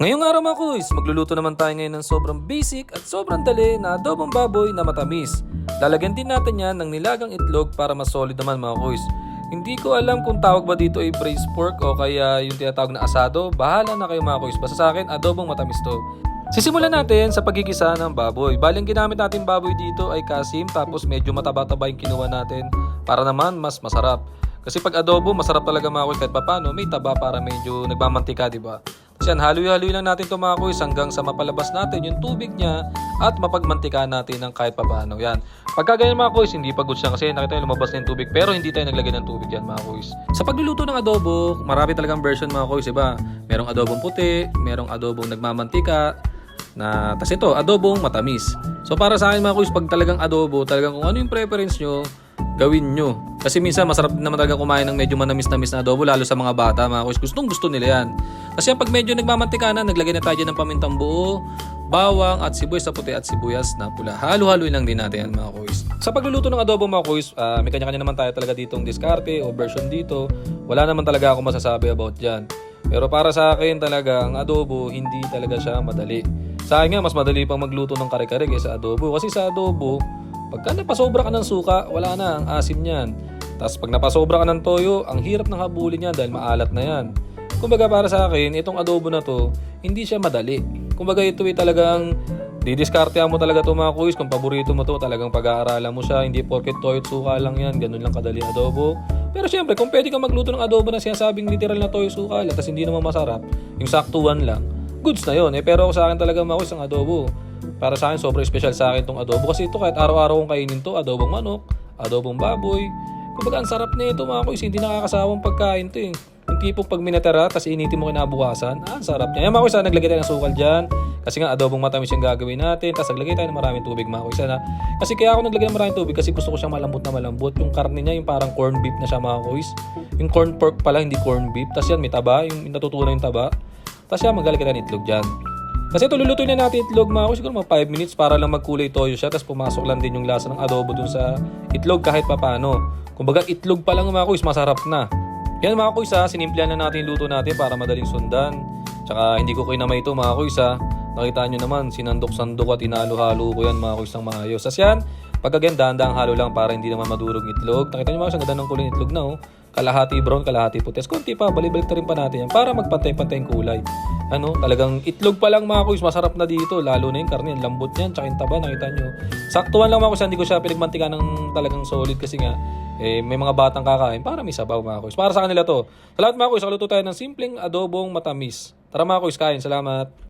Ngayong araw mga kuys, magluluto naman tayo ngayon ng sobrang basic at sobrang dali na adobong baboy na matamis. Lalagyan din natin yan ng nilagang itlog para mas solid naman mga kuys. Hindi ko alam kung tawag ba dito ay braised pork o kaya yung tinatawag na asado. Bahala na kayo mga kuys. Basta sa akin, adobong matamis to. Sisimulan natin sa pagigisa ng baboy. Baling ginamit natin baboy dito ay kasim tapos medyo mataba-taba yung kinuha natin para naman mas masarap. Kasi pag adobo, masarap talaga mga kuys kahit papano. May taba para medyo nagmamantika, diba? Yan, haluy-haluy lang natin ito mga kuys hanggang sa mapalabas natin yung tubig niya at mapagmantika natin ng kahit papaano. Yan. Pagka ganyan mga kuys, hindi pagod siya kasi nakita nyo lumabas na yung tubig pero hindi tayo naglagay ng tubig yan mga kuys. Sa pagluluto ng adobo, marami talagang version mga kuys, diba? Merong adobong puti, merong adobong nagmamantika, tas ito, adobong matamis. So para sa akin mga kuys, pag talagang adobo, talagang kung ano yung preference nyo, gawin nyo. Kasi minsan masarap naman talaga kumain ng medyo manamis-namis na adobo lalo sa mga bata mga kuys. Gustong gusto nila yan. Kasi pag medyo nagmamantika na, naglagay na tayo dyan ng pamintang buo, bawang at sibuyas na puti at sibuyas na pula. Halo-haloy lang din natin yan mga kuys. Sa pagluluto ng adobo mga kuys, may kanya-kanya naman tayo talaga ditong diskarte o version dito. Wala naman talaga ako masasabi about dyan. Pero para sa akin talaga, ang adobo hindi talaga siya madali. Sa akin nga, mas madali pang magluto ng kare-kare kaysa adobo. Kasi sa adobo, pagka napasobra ka ng suka, wala na, ang asim niyan. Tapos pag napasobra ka ng toyo, ang hirap ng habulin niya dahil maalat na yan. Kumbaga para sa akin, itong adobo na to, hindi siya madali. Kumbaga ito ay talagang didiskartehan mo talaga ito mga kuys. Kung paborito mo to, talagang pag-aaralan mo siya. Hindi porket toyo at suka lang yan, ganun lang kadali adobo. Pero syempre, kung pwede kang magluto ng adobo na sinasabing literal na toyo suka, tapos hindi naman masarap, yung saktuan lang, goods na yun. Pero sa akin talaga mga kuys, ang adobo, para sa akin, sobrang special sa akin itong adobo. Kasi ito kahit araw-araw kong kainin to, adobong manok, adobong baboy. Kumbaga ang sarap na ito mga kuys, hindi nakakasawang pagkain to eh. Yung tipong pag minatera, tapos initin mo kinabukasan, ang sarap niya. Yan mga kuys, naglagay tayo ng sukal dyan. Kasi nga adobong matamis yung gagawin natin. Tapos naglagay tayo ng maraming tubig mga kuys. Kasi kaya ako naglagay ng maraming tubig kasi gusto ko siyang malambot na malambot. Yung karne niya, yung parang corn beef na siya mga kuys. Yung corn pork pala, hindi corn beef. Tapos yan, may taba, yung natutunan yung taba. Tapos yan, maglalagay tayo ng itlog dyan. Kasi ito, lulutuin na natin itlog mga kuys, siguro mga 5 minutes para lang magkulay toyo siya. Tapos pumasok lang din yung lasa ng adobo dun sa itlog kahit papano. Kumbaga itlog pa lang mga kuys, masarap na. Yan mga kuys sinimplihan na natin yung luto natin para madaling sundan. Tsaka hindi ko kinamay ito mga kuys Nakita nyo naman, sinandok-sandok at inalo-halo ko yan mga kuys ng maayos. Tapos yan, pagkagan dahan-dahang halo lang para hindi naman madurog itlog. Nakita nyo mga kuys, ang ganda ng kulay ng itlog na Kalahati brown, kalahati puti. Konti pa, balik-balik rin pa natin yan para magpantay-pantay yung kulay. Talagang itlog pa lang mga kuys, masarap na dito. Lalo na yung karne, lambot niyan, tsaka yung taba, nakita nyo. Saktuhan lang mga kuys, hindi ko siya pinagmantika ng talagang solid kasi nga, may mga batang kakain para may sabaw mga kuys. Para sa kanila to. Sa lahat mga kuys, kaluto tayo ng simpleng adobong matamis. Tara mga kuys, kain. Salamat.